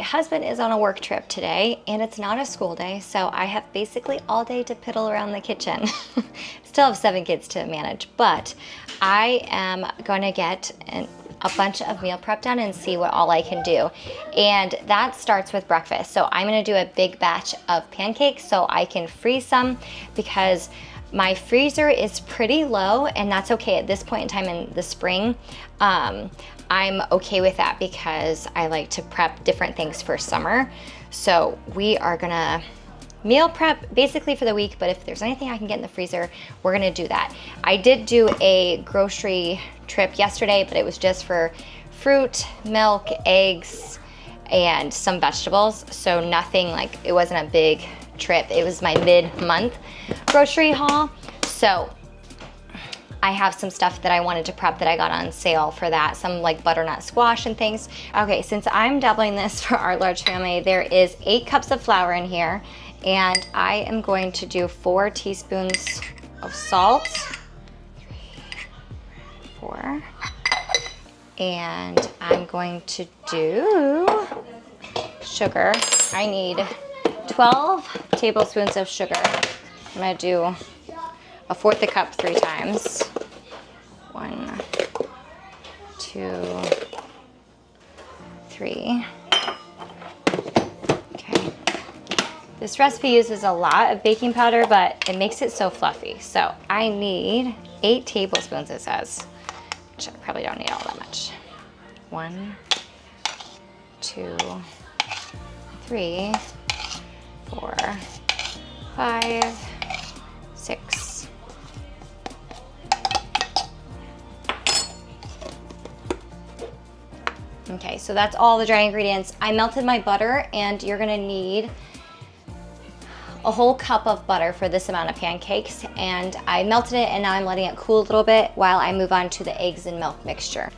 husband is on a work trip today and it's not a school day, so I have basically all day to piddle around the kitchen. Still have 7 kids to manage, but I am going to get a bunch of meal prep done and see what all I can do. And that starts with breakfast. So I'm going to do a big batch of pancakes so I can freeze some, because my freezer is pretty low, and that's okay at this point in time in the spring. I'm okay with that because I like to prep different things for summer. So we are gonna meal prep basically for the week, but if there's anything I can get in the freezer, we're gonna do that. I did do a grocery trip yesterday, but it was just for fruit, milk, eggs, and some vegetables. So nothing like, it wasn't a big trip. It was my mid-month grocery haul. So I have some stuff that I wanted to prep that I got on sale for that, some like butternut squash and things. Okay, since I'm doubling this for our large family, there is 8 cups of flour in here, and I am going to do 4 teaspoons of salt, 4, and I'm going to do sugar. I need 12 tablespoons of sugar. I'm gonna do 1/4 a cup 3 times. 1, 2, 3. Okay. This recipe uses a lot of baking powder, but it makes it so fluffy. So I need 8 tablespoons, it says, which I probably don't need all that much. 1, 2, 3, 4, 5, 6. Okay, so that's all the dry ingredients. I melted my butter, and you're gonna need a whole cup of butter for this amount of pancakes, and I melted it, and now I'm letting it cool a little bit while I move on to the eggs and milk mixture.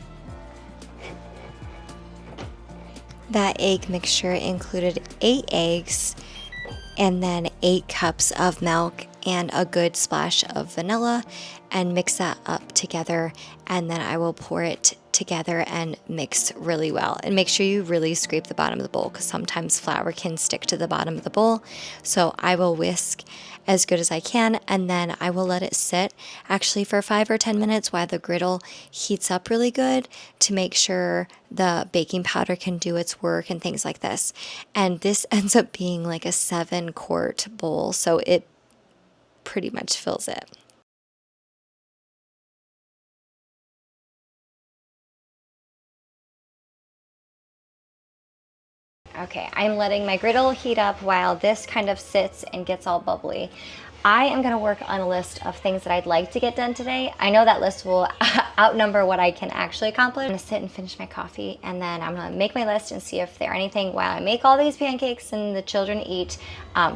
That egg mixture included 8 eggs and then 8 cups of milk and a good splash of vanilla, and mix that up together, and then I will pour it together and mix really well. And make sure you really scrape the bottom of the bowl, because sometimes flour can stick to the bottom of the bowl. So I will whisk as good as I can, and then I will let it sit actually for 5 or 10 minutes while the griddle heats up really good, to make sure the baking powder can do its work and things like this. And this ends up being like a 7-quart bowl, so it pretty much fills it. Okay, I'm letting my griddle heat up while this kind of sits and gets all bubbly. I am gonna work on a list of things that I'd like to get done today. I know that list will outnumber what I can actually accomplish. I'm gonna sit and finish my coffee, and then I'm gonna make my list and see if there are anything while I make all these pancakes and the children eat,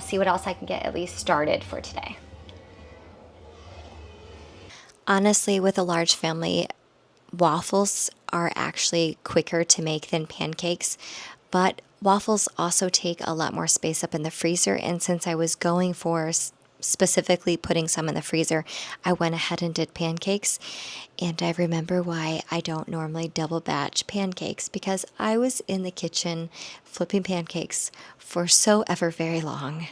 see what else I can get at least started for today. Honestly, with a large family, waffles are actually quicker to make than pancakes, but waffles also take a lot more space up in the freezer, and since I was going for specifically putting some in the freezer, I went ahead and did pancakes. And I remember why I don't normally double batch pancakes, because I was in the kitchen flipping pancakes for so ever very long.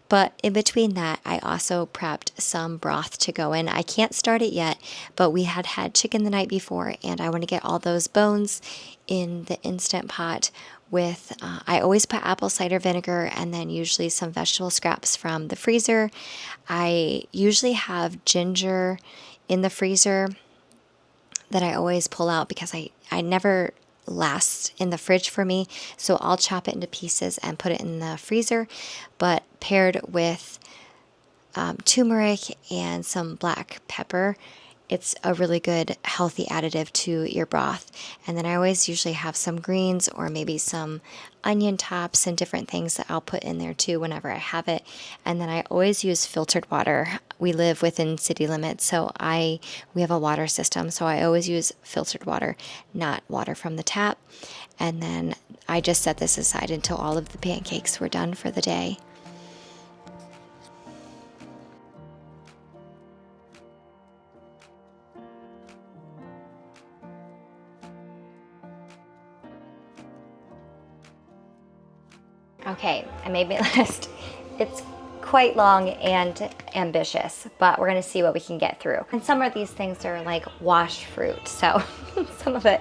But in between that, I also prepped some broth to go in. I can't start it yet, but we had chicken the night before, and I want to get all those bones in the Instant Pot with, I always put apple cider vinegar and then usually some vegetable scraps from the freezer. I usually have ginger in the freezer that I always pull out, because I never lasts in the fridge for me, so I'll chop it into pieces and put it in the freezer, but paired with turmeric and some black pepper, it's a really good healthy additive to your broth. And then I always usually have some greens or maybe some onion tops and different things that I'll put in there too whenever I have it. And then I always use filtered water. We live within city limits, so we have a water system, so I always use filtered water, not water from the tap. And then I just set this aside until all of the pancakes were done for the day. Okay, I made my list. It's quite long and ambitious, but we're gonna see what we can get through. And some of these things are like washed fruit, so some of it,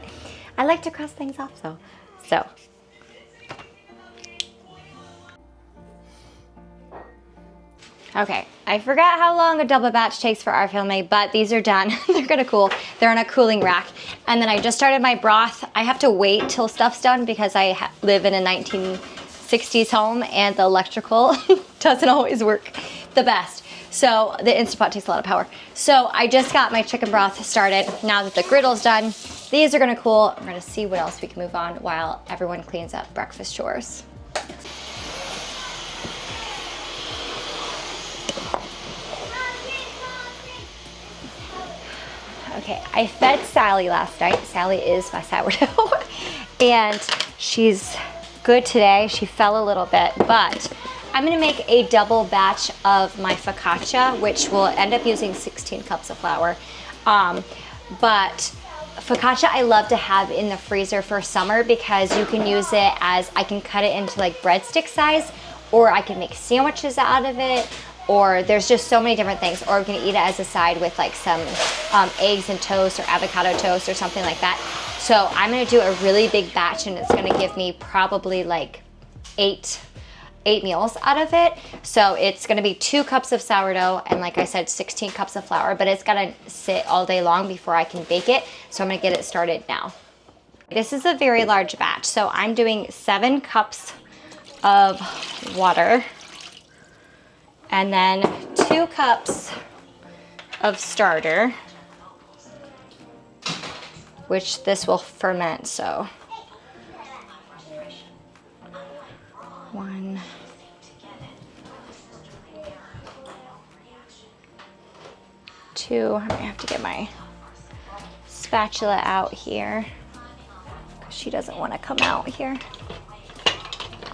I like to cross things off though. So. Okay, I forgot how long a double batch takes for our family, but these are done. They're gonna cool. They're on a cooling rack. And then I just started my broth. I have to wait till stuff's done because I live in a 1960s home and the electrical doesn't always work the best. So the Instant Pot takes a lot of power. So I just got my chicken broth started. Now that the griddle's done, these are gonna cool. We're gonna see what else we can move on while everyone cleans up breakfast chores. Okay, I fed Sally last night. Sally is my sourdough. And she's good today. She fell a little bit, but I'm gonna make a double batch of my focaccia, which will end up using 16 cups of flour. But focaccia I love to have in the freezer for summer because you can use it as, I can cut it into like breadstick size, or I can make sandwiches out of it, or there's just so many different things, or we can eat it as a side with like some eggs and toast or avocado toast or something like that. So I'm gonna do a really big batch and it's gonna give me probably like eight meals out of it. So it's gonna be 2 cups of sourdough and like I said, 16 cups of flour, but it's gonna sit all day long before I can bake it. So I'm gonna get it started now. This is a very large batch. So I'm doing 7 cups of water and then 2 cups of starter, which this will ferment, so 1, 2, I might have to get my spatula out here because she doesn't want to come out here.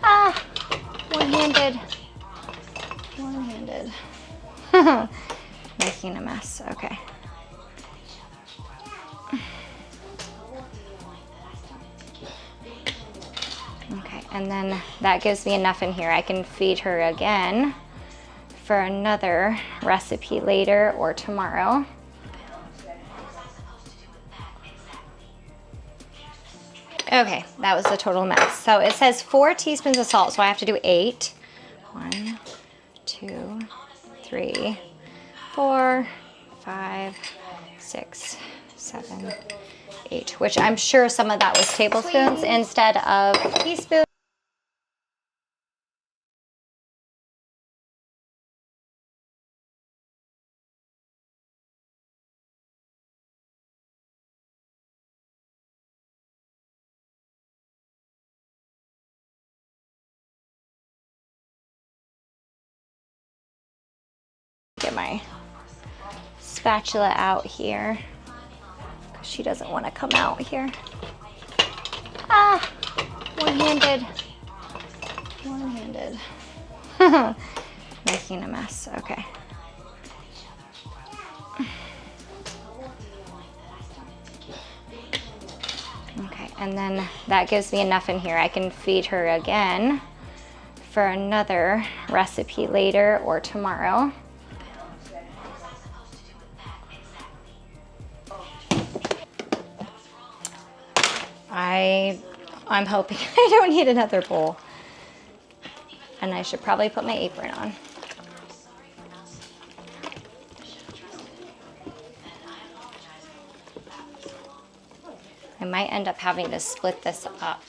Ah, one-handed. Making a mess, okay. Okay, and then that gives me enough in here. I can feed her again for another recipe later or tomorrow. Okay, that was a total mess. So it says 4 teaspoons of salt, so I have to do 8. 1, 2, 3, 4, 5, 6, 7, 8, which I'm sure some of that was tablespoons instead of teaspoons. Get my spatula out here because she doesn't want to come out here. Ah, one-handed. Making a mess, okay. Okay, and then that gives me enough in here. I can feed her again for another recipe later or tomorrow. I'm hoping I don't need another bowl. And I should probably put my apron on. I might end up having to split this up.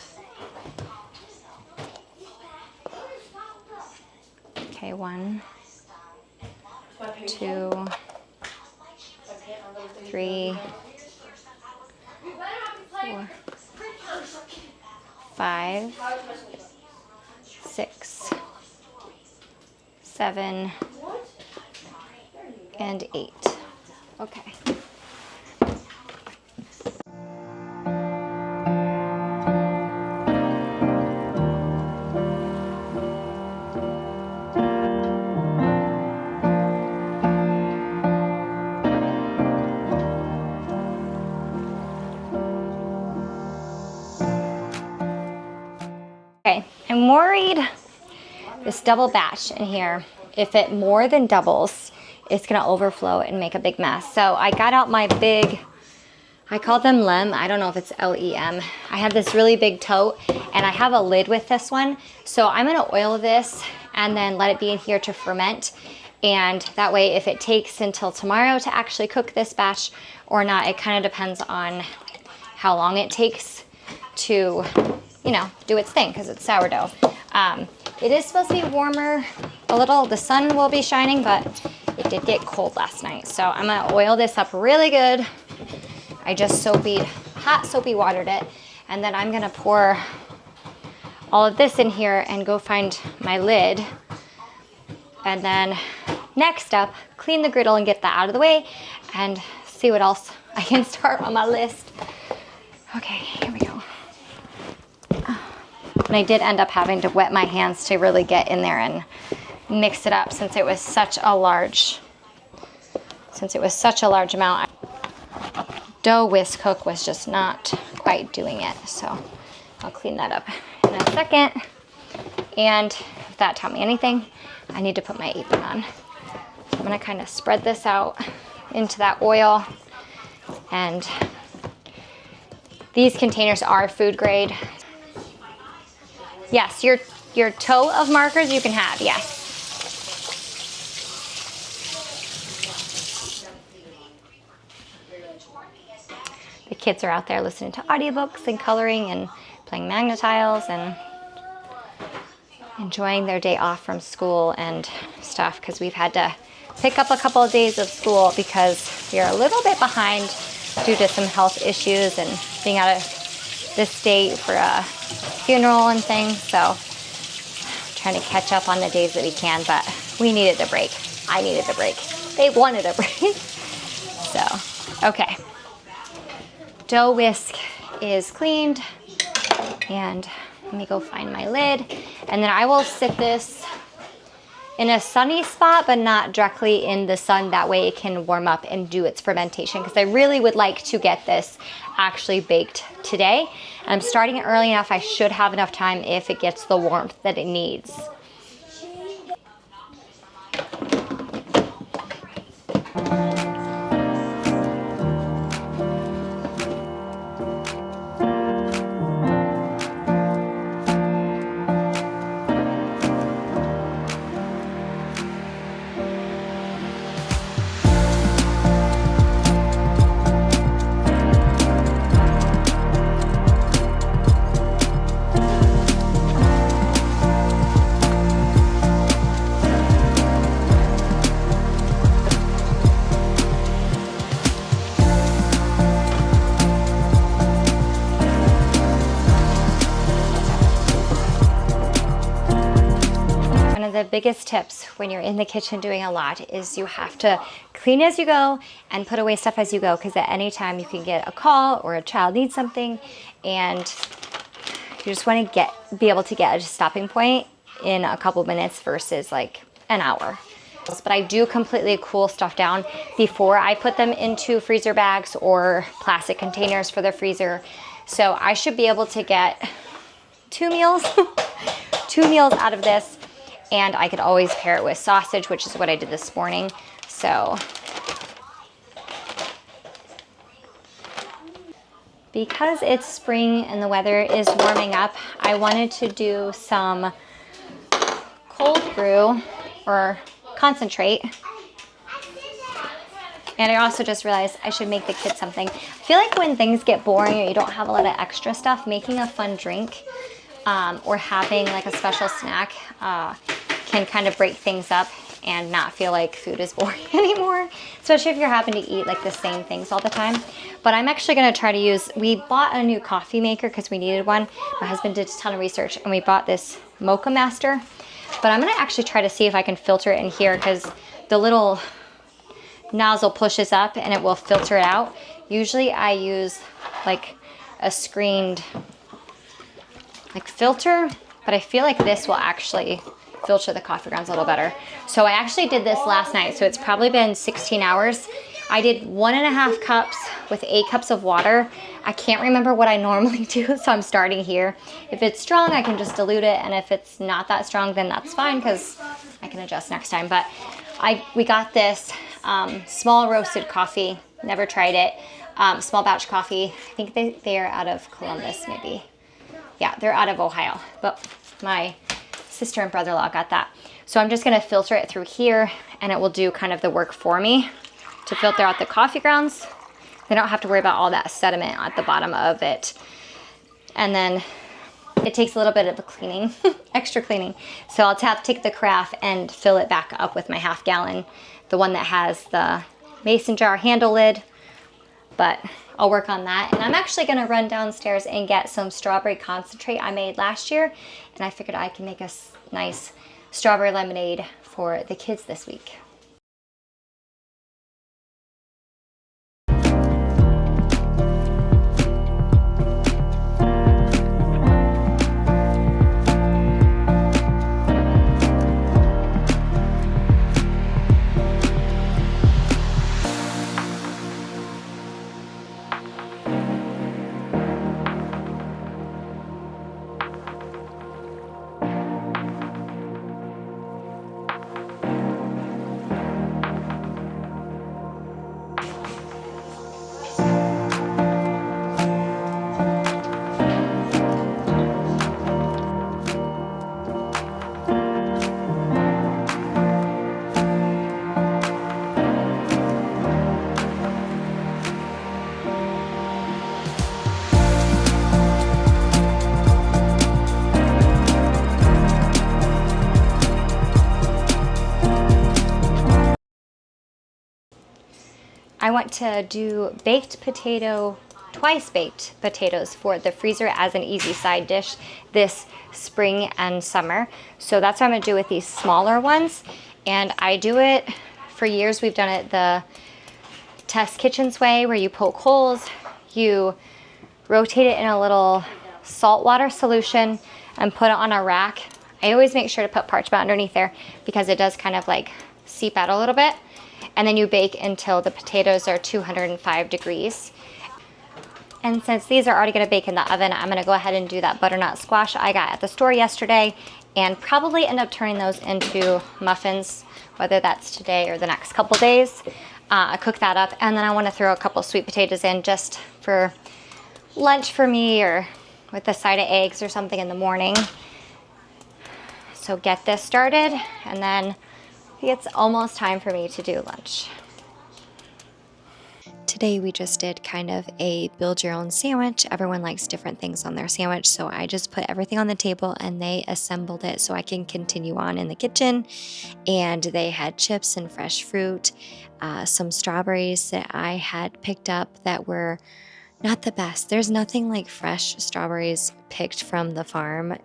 Okay, 1, 2, 3, 4, 5, 6, 7, and 8. Okay. Okay, I'm worried this double batch in here, if it more than doubles, it's gonna overflow and make a big mess. So I got out my big, I call them lem. I don't know if it's L-E-M. I have this really big tote and I have a lid with this one. So I'm gonna oil this and then let it be in here to ferment. And that way, if it takes until tomorrow to actually cook this batch or not, it kind of depends on how long it takes to, you know, do its thing because it's sourdough. It is supposed to be warmer a little. The sun will be shining, but it did get cold last night. So I'm gonna oil this up really good. I just hot soapy watered it. And then I'm gonna pour all of this in here and go find my lid. And then next up, clean the griddle and get that out of the way and see what else I can start on my list. Okay, here we go. And I did end up having to wet my hands to really get in there and mix it up since it was such a large amount. Dough whisk hook was just not quite doing it. So I'll clean that up in a second. And if that taught me anything, I need to put my apron on. So I'm gonna kind of spread this out into that oil. And these containers are food grade. Yes, your tote of markers you can have, yes. The kids are out there listening to audiobooks and coloring and playing Magna-Tiles and enjoying their day off from school and stuff because we've had to pick up a couple of days of school because we are a little bit behind due to some health issues and being out of the state for a funeral and things. So trying to catch up on the days that we can, but we needed a break. I needed a break. They wanted a break. So, okay. Dough whisk is cleaned and let me go find my lid. And then I will sit this in a sunny spot, but not directly in the sun. That way it can warm up and do its fermentation because I really would like to get this actually baked today. And I'm starting it early enough. I should have enough time if it gets the warmth that it needs. The biggest tips when you're in the kitchen doing a lot is you have to clean as you go and put away stuff as you go, because at any time you can get a call or a child needs something and you just want to be able to get a stopping point in a couple minutes versus like an hour. But I do completely cool stuff down before I put them into freezer bags or plastic containers for the freezer. So I should be able to get 2 meals, 2 meals out of this. And I could always pair it with sausage, which is what I did this morning. So, because it's spring and the weather is warming up, I wanted to do some cold brew or concentrate. And I also just realized I should make the kids something. I feel like when things get boring or you don't have a lot of extra stuff, making a fun drink or having like a special snack can kind of break things up and not feel like food is boring anymore, especially if you're having to eat like the same things all the time. But I'm actually going to try to use, we bought a new coffee maker because we needed one. My husband did a ton of research and we bought this Mocha Master. But I'm going to actually try to see if I can filter it in here because the little nozzle pushes up and it will filter it out. Usually I use like a screened like filter, but I feel like this will actually filter the coffee grounds a little better. So I actually did this last night, so it's probably been 16 hours I did 1.5 cups with 8 cups of water. I can't remember what I normally do, so I'm starting here. If it's strong, I can just dilute it, and if it's not that strong, then that's fine because I can adjust next time. But we got this small roasted coffee, never tried it, small batch coffee. I think they are out of Columbus, maybe. Yeah, they're out of Ohio, but my sister and brother-in-law got that. So I'm just gonna filter it through here, and it will do kind of the work for me to filter out the coffee grounds. They don't have to worry about all that sediment at the bottom of it. And then it takes a little bit of a cleaning, extra cleaning. So I'll take the carafe and fill it back up with my 1/2 gallon, the one that has the mason jar handle lid, but I'll work on that. And I'm actually gonna run downstairs and get some strawberry concentrate I made last year, and I figured I can make a nice strawberry lemonade for the kids this week. I want to do twice baked potatoes for the freezer as an easy side dish this spring and summer. So that's what I'm gonna do with these smaller ones. And I do it, for years we've done it the Test Kitchens way, where you poke holes, you rotate it in a little salt water solution and put it on a rack. I always make sure to put parchment underneath there because it does kind of like seep out a little bit. And then you bake until the potatoes are 205 degrees. And since these are already gonna bake in the oven, I'm gonna go ahead and do that butternut squash I got at the store yesterday, and probably end up turning those into muffins, whether that's today or the next couple days. I cook that up, and then I wanna throw a couple sweet potatoes in just for lunch for me, or with a side of eggs or something in the morning. So get this started, and then it's almost time for me to do lunch. Today we just did kind of a build your own sandwich. Everyone likes different things on their sandwich, so I just put everything on the table and they assembled it so I can continue on in the kitchen. And they had chips and fresh fruit, some strawberries that I had picked up that were not the best. There's nothing like fresh strawberries picked from the farm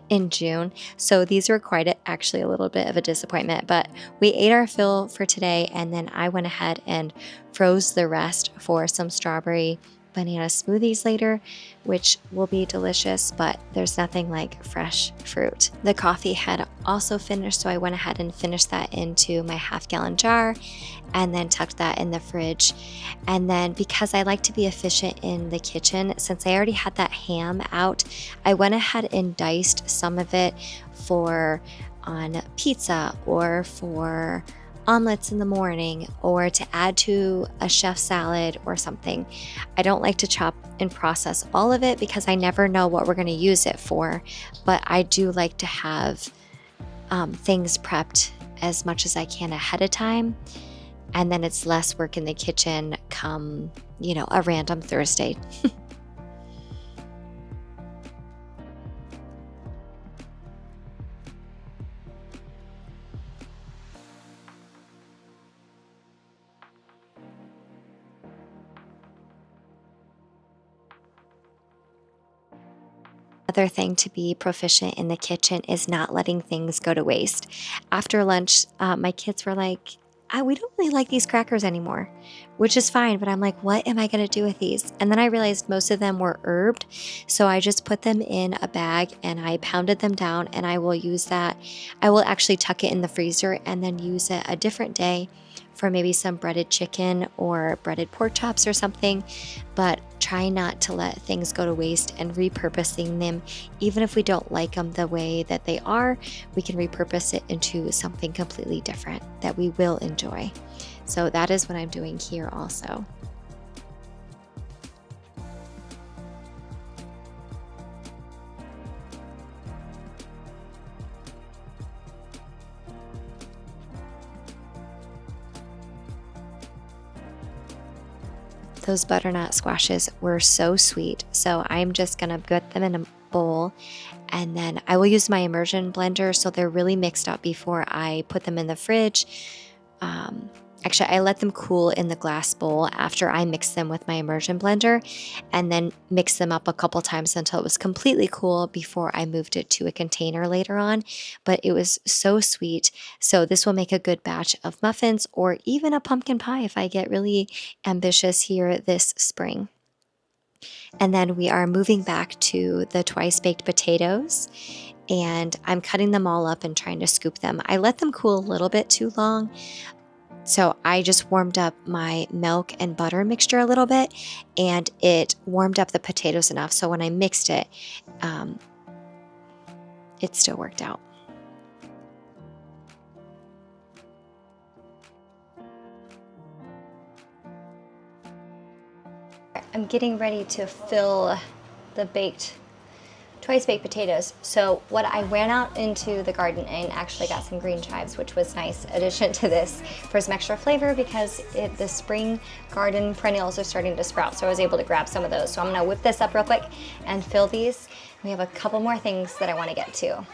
in June. So these were actually a little bit of a disappointment, but we ate our fill for today, and then I went ahead and froze the rest for some strawberry banana smoothies later, which will be delicious, but there's nothing like fresh fruit. The coffee had also finished, so I went ahead and finished that into my 1/2 gallon jar and then tucked that in the fridge. And then, because I like to be efficient in the kitchen, since I already had that ham out, I went ahead and diced some of it on pizza or for omelets in the morning, or to add to a chef salad or something. I don't like to chop and process all of it because I never know what we're going to use it for, but I do like to have things prepped as much as I can ahead of time, and then it's less work in the kitchen come, a random Thursday. Another thing to be proficient in the kitchen is not letting things go to waste. After lunch, my kids were like, we don't really like these crackers anymore, which is fine, but I'm like, what am I going to do with these? And then I realized most of them were herbed, so I just put them in a bag and I pounded them down, and I will use that. I will actually tuck it in the freezer and then use it a different day for maybe some breaded chicken or breaded pork chops or something, but try not to let things go to waste and repurposing them. Even if we don't like them the way that they are, we can repurpose it into something completely different that we will enjoy. So that is what I'm doing here also. Those butternut squashes were so sweet. So I'm just gonna put them in a bowl, and then I will use my immersion blender so they're really mixed up before I put them in the fridge. Actually, I let them cool in the glass bowl after I mixed them with my immersion blender, and then mixed them up a couple times until it was completely cool before I moved it to a container later on. But it was so sweet. So this will make a good batch of muffins or even a pumpkin pie if I get really ambitious here this spring. And then we are moving back to the twice baked potatoes, and I'm cutting them all up and trying to scoop them. I let them cool a little bit too long. So I just warmed up my milk and butter mixture a little bit, and it warmed up the potatoes enough. So when I mixed it, it still worked out. I'm getting ready to fill the twice baked potatoes. So what I ran out into the garden and actually got some green chives, which was nice addition to this for some extra flavor because the spring garden perennials are starting to sprout. So I was able to grab some of those. So I'm gonna whip this up real quick and fill these. We have a couple more things that I wanna get to.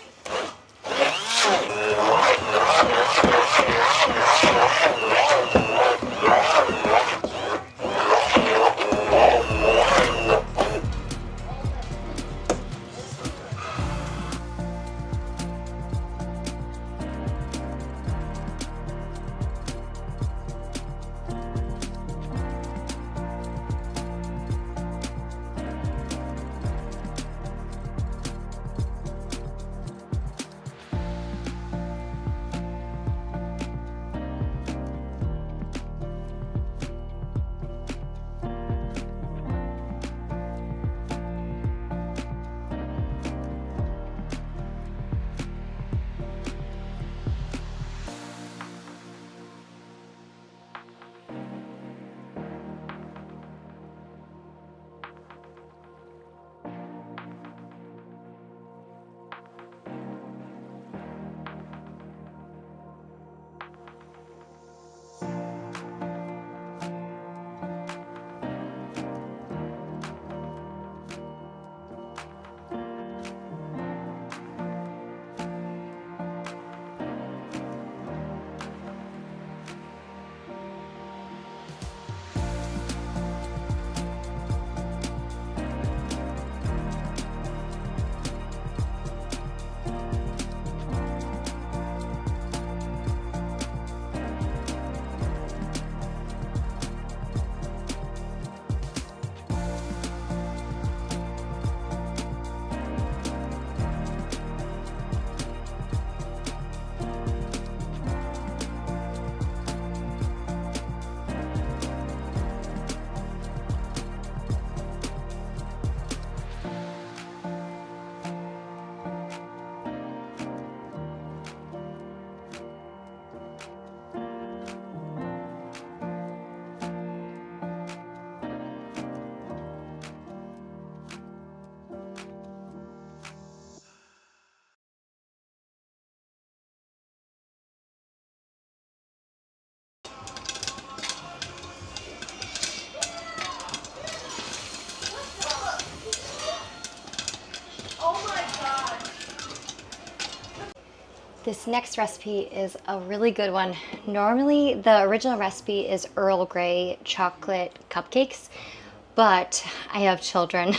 This next recipe is a really good one. Normally, the original recipe is Earl Grey chocolate cupcakes, but I have children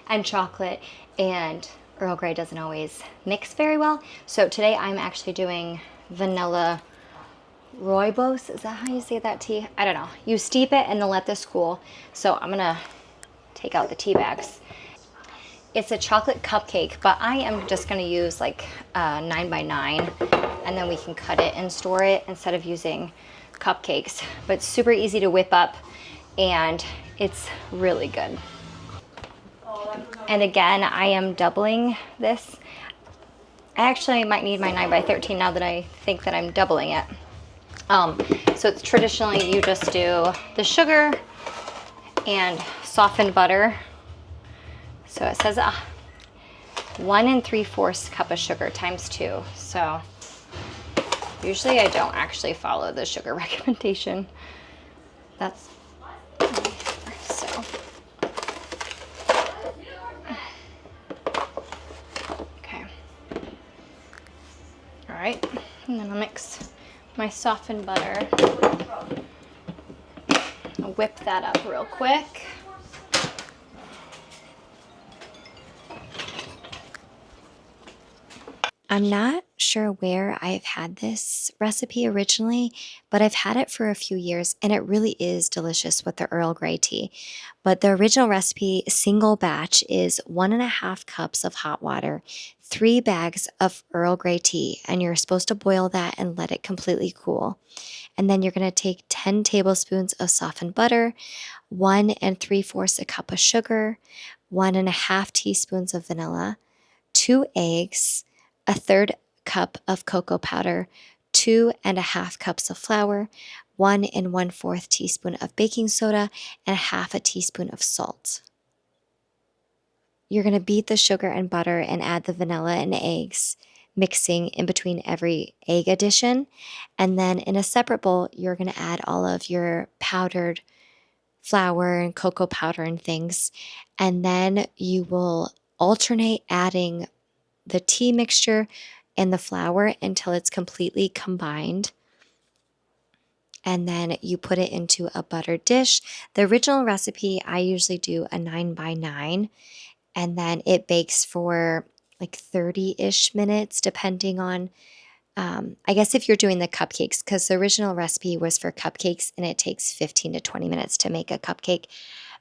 and chocolate, and Earl Grey doesn't always mix very well. So today I'm actually doing vanilla rooibos. Is that how you say that tea? I don't know. You steep it and then let this cool. So I'm gonna take out the tea bags. It's a chocolate cupcake, but I am just gonna use like 9 by 9, and then we can cut it and store it instead of using cupcakes, but super easy to whip up and it's really good. And again, I am doubling this. I actually might need my 9x13 now that I think that I'm doubling it. So it's traditionally you just do the sugar and softened butter. So it says 1 3/4 cup of sugar times 2. So usually I don't actually follow the sugar recommendation. That's so. Okay. All right, and then I'll mix my softened butter. I'll whip that up real quick. I'm not sure where I've had this recipe originally, but I've had it for a few years and it really is delicious with the Earl Grey tea. But the original recipe, single batch, is 1.5 cups of hot water, 3 bags of Earl Grey tea, and you're supposed to boil that and let it completely cool. And then you're going to take 10 tablespoons of softened butter, 1 3/4 a cup of sugar, 1.5 teaspoons of vanilla, 2 eggs, a third cup of cocoa powder, 2.5 cups of flour, 1 1/4 teaspoon of baking soda, and 1/2 teaspoon of salt. You're going to beat the sugar and butter and add the vanilla and eggs, mixing in between every egg addition. And then in a separate bowl, you're going to add all of your powdered flour and cocoa powder and things. And then you will alternate adding the tea mixture and the flour until it's completely combined. And then you put it into a buttered dish. The original recipe, I usually do a 9x9, and then it bakes for like 30-ish minutes, depending on, I guess if you're doing the cupcakes, because the original recipe was for cupcakes and it takes 15 to 20 minutes to make a cupcake.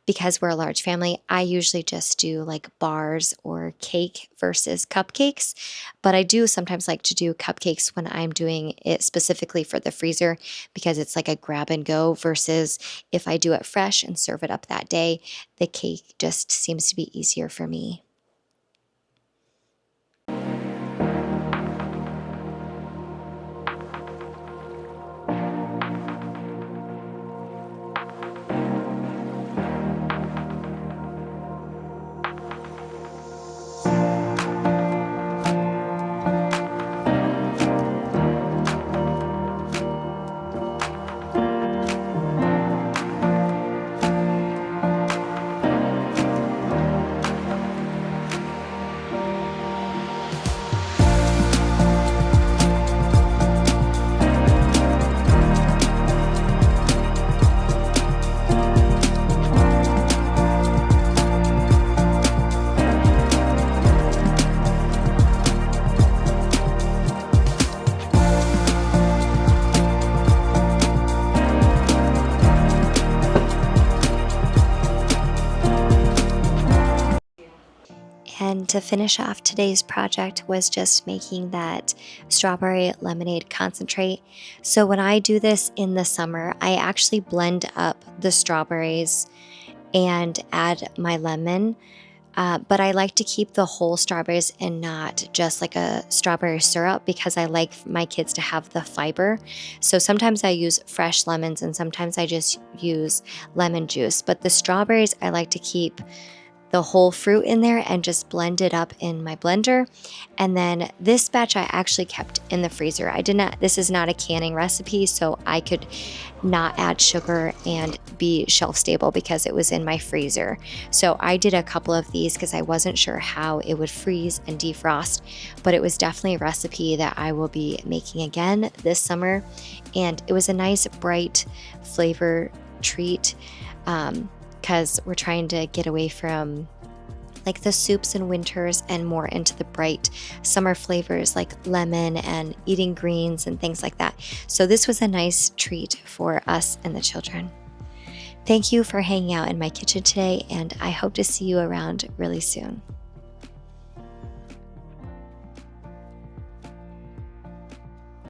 Because we're a large family, I usually just do like bars or cake versus cupcakes. But I do sometimes like to do cupcakes when I'm doing it specifically for the freezer because it's like a grab and go versus if I do it fresh and serve it up that day, the cake just seems to be easier for me. And to finish off today's project was just making that strawberry lemonade concentrate. So when I do this in the summer, I actually blend up the strawberries and add my lemon. But I like to keep the whole strawberries and not just like a strawberry syrup because I like my kids to have the fiber. So sometimes I use fresh lemons and sometimes I just use lemon juice. But the strawberries, I like to keep the whole fruit in there and just blend it up in my blender. And then this batch I actually kept in the freezer. This is not a canning recipe, so I could not add sugar and be shelf stable because it was in my freezer. So I did a couple of these because I wasn't sure how it would freeze and defrost, but it was definitely a recipe that I will be making again this summer. And it was a nice bright flavor treat. Because we're trying to get away from like the soups in winters and more into the bright summer flavors like lemon and eating greens and things like that. So this was a nice treat for us and the children. Thank you for hanging out in my kitchen today, and I hope to see you around really soon.